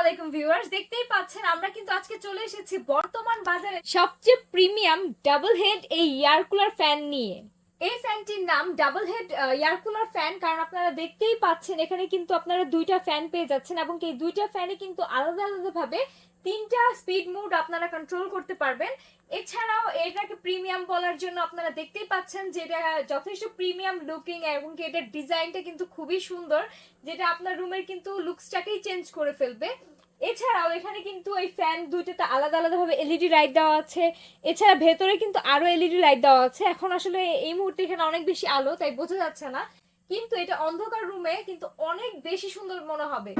আলাইকুম ভিউয়ার্স, দেখতেই পাচ্ছেন আমরা কিন্তু আজকে চলে এসেছি বর্তমান বাজারে সবচেয়ে প্রিমিয়াম ডাবল হেড এই এয়ার কুলার ফ্যান নিয়ে। এই ফ্যানটির নাম double head air cooler fan, কারণ আপনারা দেখতেই পাচ্ছেন এখানে কিন্তু আপনারা দুইটা ফ্যান পেয়ে যাচ্ছেন এবং এই দুইটা ফ্যানে কিন্তু আলাদা আলাদা ভাবে তিনটা স্পিড মোড আপনারা কন্ট্রোল করতে পারবেন। এছাড়াও এটাকে প্রিমিয়াম বলার জন্য আপনারা দেখতেই পাচ্ছেন যে এটা যথেষ্ট প্রিমিয়াম লুকিং এবং এটার ডিজাইনটা কিন্তু খুবই সুন্দর, যেটা আপনার রুমের কিন্তু লুকসটাকেই চেঞ্জ করে ফেলবে। এছাড়াও এখানে কিন্তু এই ফ্যান দুইটাতে আলাদা আলাদা ভাবে এলইডি লাইট দেওয়া আছে। এছাড়া ভেতরে কিন্তু আরো এলইডি লাইট দেওয়া আছে। এখন আসলে এই মুহূর্তে এখানে অনেক বেশি আলো তাই বোঝা যাচ্ছে না, কিন্তু এটা অন্ধকার রুমে কিন্তু অনেক বেশি সুন্দর মনে হবে।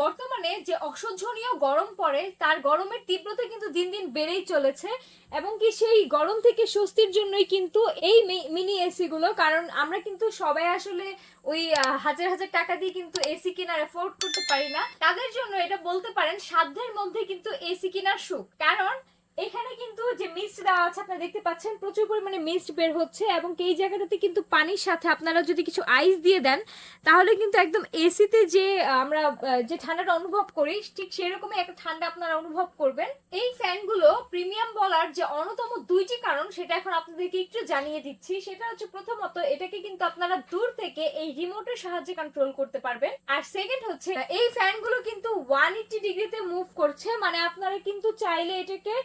বর্তমানে যে অসহ্যনীয় গরম পড়ে তার গরমের তীব্রতা কিন্তু দিন দিন বেড়েই চলেছে এবং কি সেই গরম থেকে স্বস্তির জন্যই কিন্তু এই মিনি এসি গুলো, কারণ আমরা কিন্তু সবাই আসলে ওই হাজার হাজার টাকা দিয়ে কিন্তু এসি কেনার এফোর্ড করতে পারি না। তাদের জন্য এটা বলতে পারেন সাধ্যের মধ্যে কিন্তু এসি কেনার সুখ। কারণ এখানে কিন্তু যে মিস্ট দেওয়া আছে আপনারা দেখতে পাচ্ছেন প্রচুর পরিমাণে মিস্ট বের হচ্ছে এবং এই জায়গাটাতে কিন্তু পানির সাথে আপনারা যদি কিছু আইস দিয়ে দেন তাহলে কিন্তু একদম এসিতে যে আমরা যে ঠান্ডাটা অনুভব করি ঠিক সেরকমই একটা ঠান্ডা আপনারা অনুভব করবেন। এই ফ্যানগুলো প্রিমিয়াম বলার যে অন্যতম দুইটি কারণ সেটা এখন আপনাদেরকে একটু জানিয়ে দিচ্ছি। সেটা হচ্ছে প্রথমত এটাকে কিন্তু আপনারা দূর থেকে এই রিমোটের সাহায্যে কন্ট্রোল করতে পারবেন, আর সেকেন্ড হচ্ছে এই ফ্যানগুলো কিন্তু 180 ডিগ্রিতে মুভ করছে, মানে আপনারা কিন্তু চাইলে এটাকে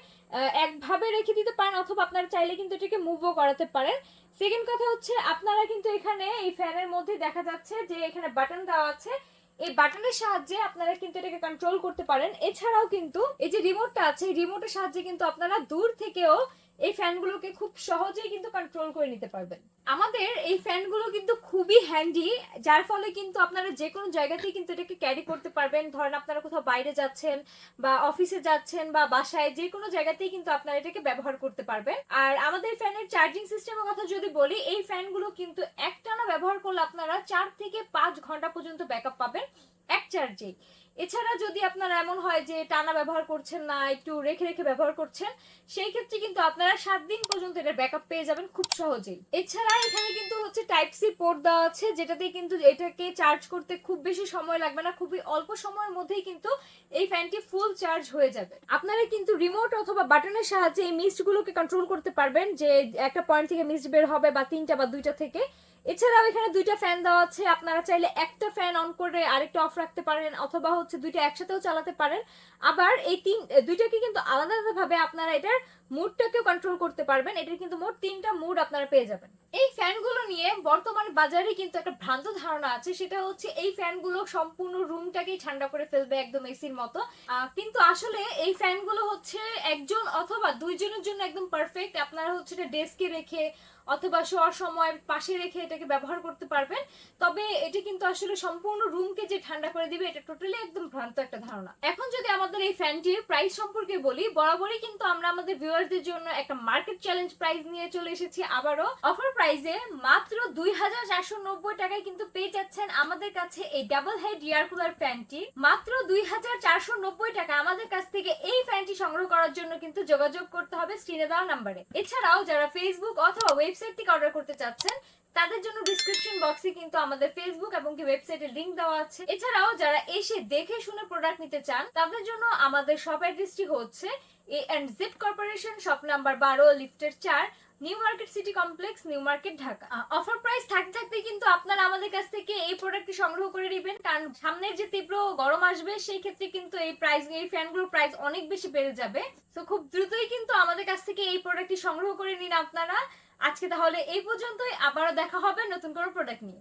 একভাবে রেখে দিতে পারেন অথবা আপনারা চাইলে কিন্তু এটাকে মুভও করাতে পারেন। সেকেন্ড কথা হচ্ছে আপনারা কিন্তু এখানে এই ফ্যানের মধ্যে দেখা যাচ্ছে যে এখানে বাটন দেওয়া আছে, এই বাটনের সাহায্যে আপনারা কিন্তু এটাকে কন্ট্রোল করতে পারেন। এছাড়াও কিন্তু এই যে রিমোটটা আছে এই রিমোটের সাহায্যে কিন্তু আপনারা দূর থেকেও এই ফ্যানগুলোকে খুব সহজেই কিন্তু কন্ট্রোল করে নিতে পারবেন। আমাদের এই ফ্যানগুলো কিন্তু খুবই হ্যান্ডি, যার ফলে কিন্তু আপনারা যে কোনো জায়গাতেই কিন্তু এটাকে ক্যারি করতে পারবেন। ধরেন আপনারা কোথাও বাইরে যাচ্ছেন বা অফিসে যাচ্ছেন বা বাসায় যে কোনো জায়গাতেই কিন্তু আপনারা এটাকে ব্যবহার করতে পারবেন। আর আমাদের ফ্যানের চার্জিং সিস্টেমের কথা যদি বলি, এই ফ্যানগুলো কিন্তু একটানা ব্যবহার করলে আপনারা 4 থেকে 5 ঘন্টা পর্যন্ত ব্যাকআপ পাবেন এক চার্জে। এছাড়া যদি আপনার এমন হয় যে টানা ব্যবহার করছেন না, একটু রেখে রেখে ব্যবহার করছেন, সেই ক্ষেত্রে কিন্তু আপনারা 7 দিন পর্যন্ত এটার ব্যাকআপ পেয়ে যাবেন খুব সহজেই। এছাড়া এখানে কিন্তু হচ্ছে টাইপ সি পোর্ট দেওয়া আছে, যেটাতে কিন্তু এটাকে চার্জ করতে খুব বেশি সময় লাগবে না, খুবই অল্প সময়ের মধ্যেই কিন্তু এই ফ্যানটি ফুল চার্জ হয়ে যাবে। আপনারা কিন্তু রিমোট অথবা বাটনের সাহায্যে এই মিস্ট গুলোকে কন্ট্রোল করতে পারবেন, যে একটা পয়েন্ট থেকে মিস্ট বের হবে বা তিনটা বা দুইটা থেকে। এছাড়াও এখানে দুইটা ফ্যান দেওয়া আছে, আপনারা চাইলে একটা ফ্যান অন করে আরেকটা অফ রাখতে পারেন অথবা হচ্ছে দুইটা একসাথেও চালাতে পারেন। আবার এই দুইটাকে কিন্তু আলাদা আলাদা ভাবে আপনারা এটার মুডটাকেও কন্ট্রোল করতে পারবেন। এটার কিন্তু মোট 3টা মুড আপনারা পেয়ে যাবেন। এই ফ্যানগুলো নিয়ে বর্তমান বাজারে কিন্তু একটা ভ্রান্ত ধারণা আছে, সেটা হচ্ছে এই ফ্যানগুলো সম্পূর্ণ রুমটাকেই ঠান্ডা করে ফেলবে একদম এসির মতো। কিন্তু আসলে এই ফ্যানগুলো হচ্ছে একজন অথবা দুইজনের জন্য একদম পারফেক্ট। আপনারা হচ্ছে এটা ডেস্কে রেখে অথবা শোয়ার সময় পাশে রেখে এটাকে ব্যবহার করতে পারবেন। তবে এটা কিন্তু আসলে সম্পূর্ণ রুমকে যে ঠান্ডা করে দিবে এটা টোটালি একদম ভ্রান্ত একটা ধারণা। এখন যদি আমাদের এই ফ্যানটির প্রাইস সম্পর্কে বলি, বরাবরই কিন্তু আমরা আমাদের ভিউয়ারদের জন্য একটা মার্কেট চ্যালেঞ্জ প্রাইস নিয়ে চলে এসেছি আবারও। অফার প্রাইসে মাত্র 2490 টাকায় কিন্তু পেয়ে যাচ্ছেন আমাদের কাছে এই ডাবল হেড এয়ার কুলার ফ্যানটি। মাত্র 2490 টাকা আমাদের কাছ থেকে এই ফ্যানটি সংগ্রহ করার জন্য কিন্তু যোগাযোগ করতে হবে স্ক্রিনে দেওয়া নাম্বারে। এছাড়াও যারা ফেসবুক অথবা ওয়েবসাইট থেকে অর্ডার করতে চাচ্ছেন তাদের জন্য ডিসক্রিপশন বক্সে কিন্তু আমাদের ফেসবুক এবং কি ওয়েবসাইটের লিংক দেওয়া আছে। এছাড়াও যারা এসে দেখে শুনে প্রোডাক্ট নিতে চান তাদের জন্য আমাদের শপ অ্যাড্রেসটি হচ্ছে A&Z কর্পোরেশন, শপ নাম্বার 12, লিফটের 4, new market city complex, new market, Dhaka. Offer price থাকতে থাকতে কিন্তু আপনারা আমাদের কাছ থেকে এই প্রোডাক্টটি সংগ্রহ করে নেবেন, কারণ সামনের যে তীব্র গরম আসবে সেই ক্ষেত্রে কিন্তু এই ফ্যানগুলোর প্রাইস অনেক বেশি বেড়ে যাবে। তো খুব দ্রুতই কিন্তু আমাদের কাছ থেকে এই প্রোডাক্টটি সংগ্রহ করে নিন আপনারা। আজকে তাহলে এই পর্যন্তই, আবারও দেখা হবে নতুন কোনো প্রোডাক্ট নিয়ে।